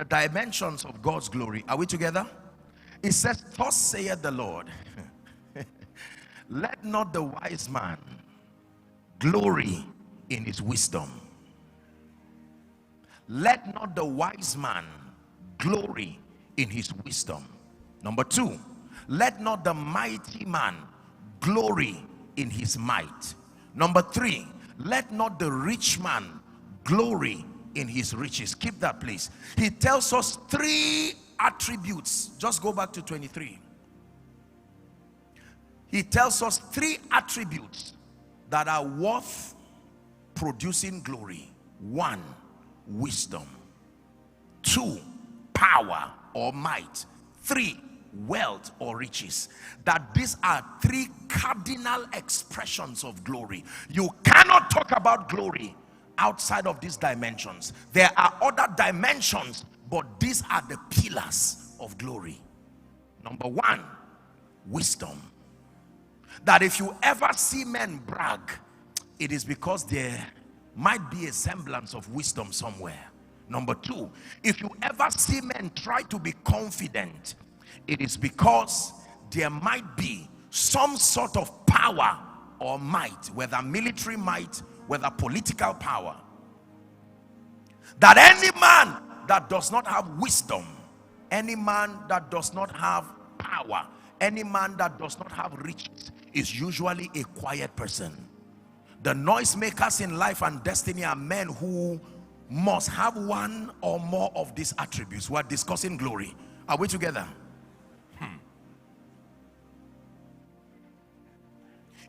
the dimensions of God's glory. Are we together? It says, thus saith the Lord, let not the wise man glory in his wisdom. Let not the wise man glory in his wisdom. Number two, let not the mighty man glory in his might. Number three, let not the rich man glory in his riches. Keep that, please. He tells us three attributes. Just go back to 23. He tells us three attributes that are worth producing glory. One, wisdom. Two, power or might. Three, wealth or riches. That these are three cardinal expressions of glory. You cannot talk about glory outside of these dimensions. There are other dimensions, but these are the pillars of glory. Number one, wisdom. That if you ever see men brag, it is because there might be a semblance of wisdom somewhere. Number two, if you ever see men try to be confident, it is because there might be some sort of power or might, whether military might, whether political power. That any man that does not have wisdom, any man that does not have power, any man that does not have riches is usually a quiet person. The noisemakers in life and destiny are men who must have one or more of these attributes. We are discussing glory. Are we together?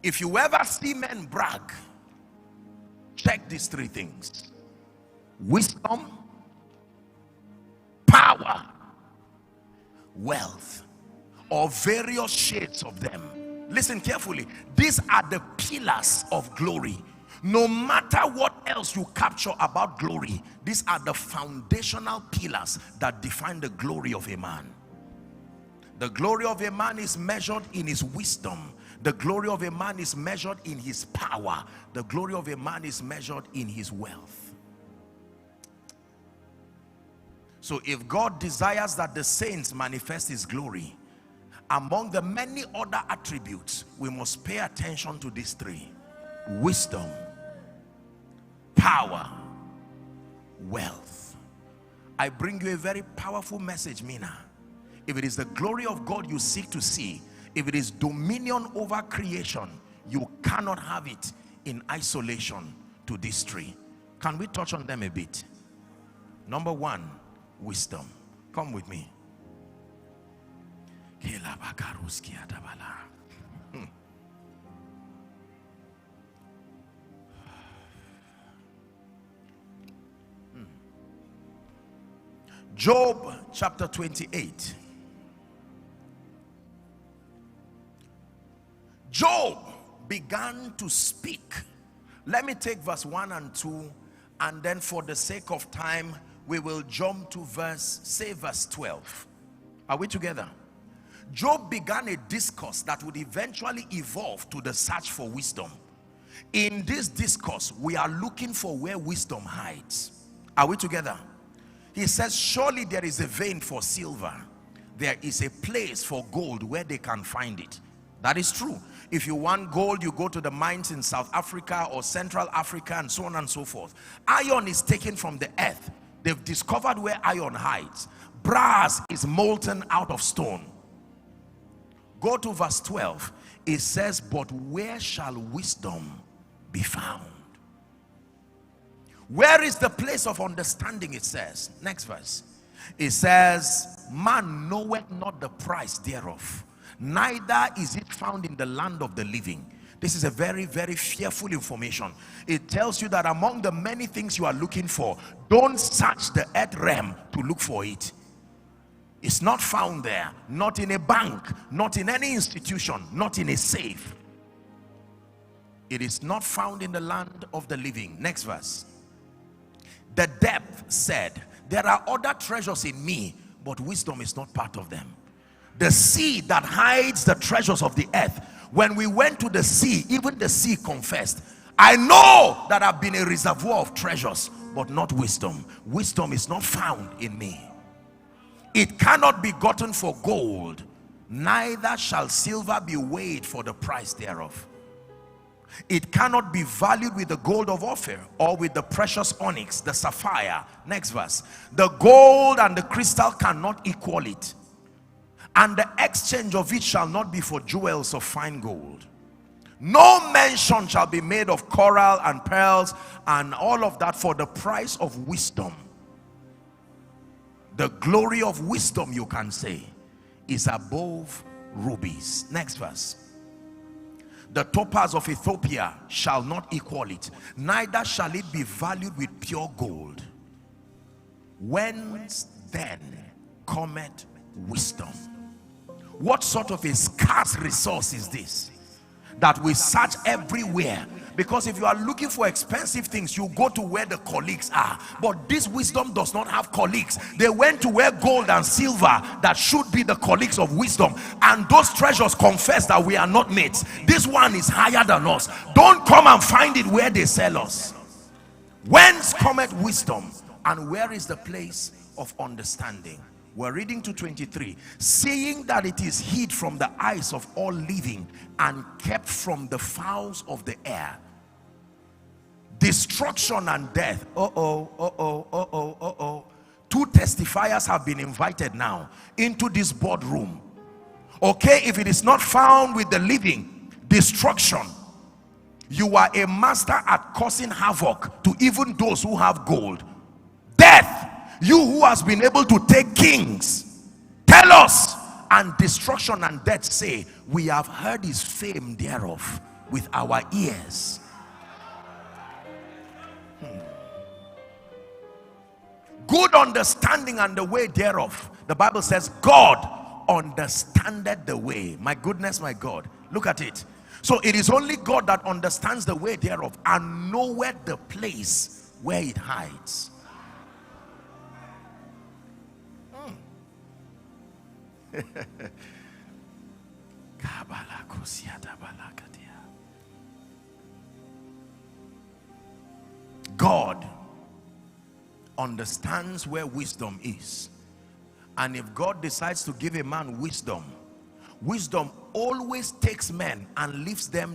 If you ever see men brag, check these three things: wisdom, power, wealth, or various shades of them. Listen carefully. These are the pillars of glory. No matter what else you capture about glory, these are the foundational pillars that define the glory of a man. The glory of a man is measured in his wisdom. The glory of a man is measured in his power. The glory of a man is measured in his wealth. So if God desires that the saints manifest his glory, among the many other attributes, we must pay attention to these three: wisdom, power, wealth. I bring you a very powerful message, Minna. If it is the glory of God you seek to see, if it is dominion over creation, you cannot have it in isolation to these three. Can we touch on them a bit? Number one, wisdom. Come with me. Job chapter 28. Job began to speak. Let me take verse 1 and 2, and then for the sake of time we will jump to verse 12. Are we together? Job began a discourse that would eventually evolve to the search for wisdom. In this discourse, we are looking for where wisdom hides. Are we together? He says, surely there is a vein for silver. There is a place for gold where they can find it. That is true. If you want gold, you go to the mines in South Africa or Central Africa and so on and so forth. Iron is taken from the earth. They've discovered where iron hides. Brass is molten out of stone. Go to verse 12. It says, but where shall wisdom be found? Where is the place of understanding? It says, next verse, it says, man knoweth not the price thereof, neither is it found in the land of the living. This is a very, very fearful information. It tells you that among the many things you are looking for, don't search the earth realm to look for it. It's not found there, not in a bank, not in any institution, not in a safe. It is not found in the land of the living. Next verse. The depth said, there are other treasures in me, but wisdom is not part of them. The sea that hides the treasures of the earth. When we went to the sea, even the sea confessed, I know that I've been a reservoir of treasures, but not wisdom. Wisdom is not found in me. It cannot be gotten for gold, neither shall silver be weighed for the price thereof. It cannot be valued with the gold of Ophir, or with the precious onyx, the sapphire. Next verse. The gold and the crystal cannot equal it, and the exchange of it shall not be for jewels of fine gold. No mention shall be made of coral and pearls and all of that for the price of wisdom. The glory of wisdom, you can say, is above rubies. Next verse. The topaz of Ethiopia shall not equal it, neither shall it be valued with pure gold. Whence then cometh wisdom? What sort of a scarce resource is this that we search everywhere? Because if you are looking for expensive things, you go to where the colleagues are. But this wisdom does not have colleagues. They went to where gold and silver that should be the colleagues of wisdom, and those treasures confess that we are not mates. This one is higher than us. Don't come and find it where they sell us. Whence cometh wisdom, and where is the place of understanding? We're reading to 23. Seeing that it is hid from the eyes of all living, and kept from the fowls of the air. Destruction and death. Two testifiers have been invited now into this boardroom. Okay, if it is not found with the living, destruction. You are a master at causing havoc to even those who have gold. Death. You who has been able to take kings, tell us. And destruction and death say, we have heard his fame thereof with our ears. Good understanding and the way thereof. The Bible says God understandeth the way. My goodness, my God, look at it. So it is only God that understands the way thereof, and knoweth the place where it hides. God understands where wisdom is, and if God decides to give a man wisdom, wisdom always takes men and lifts them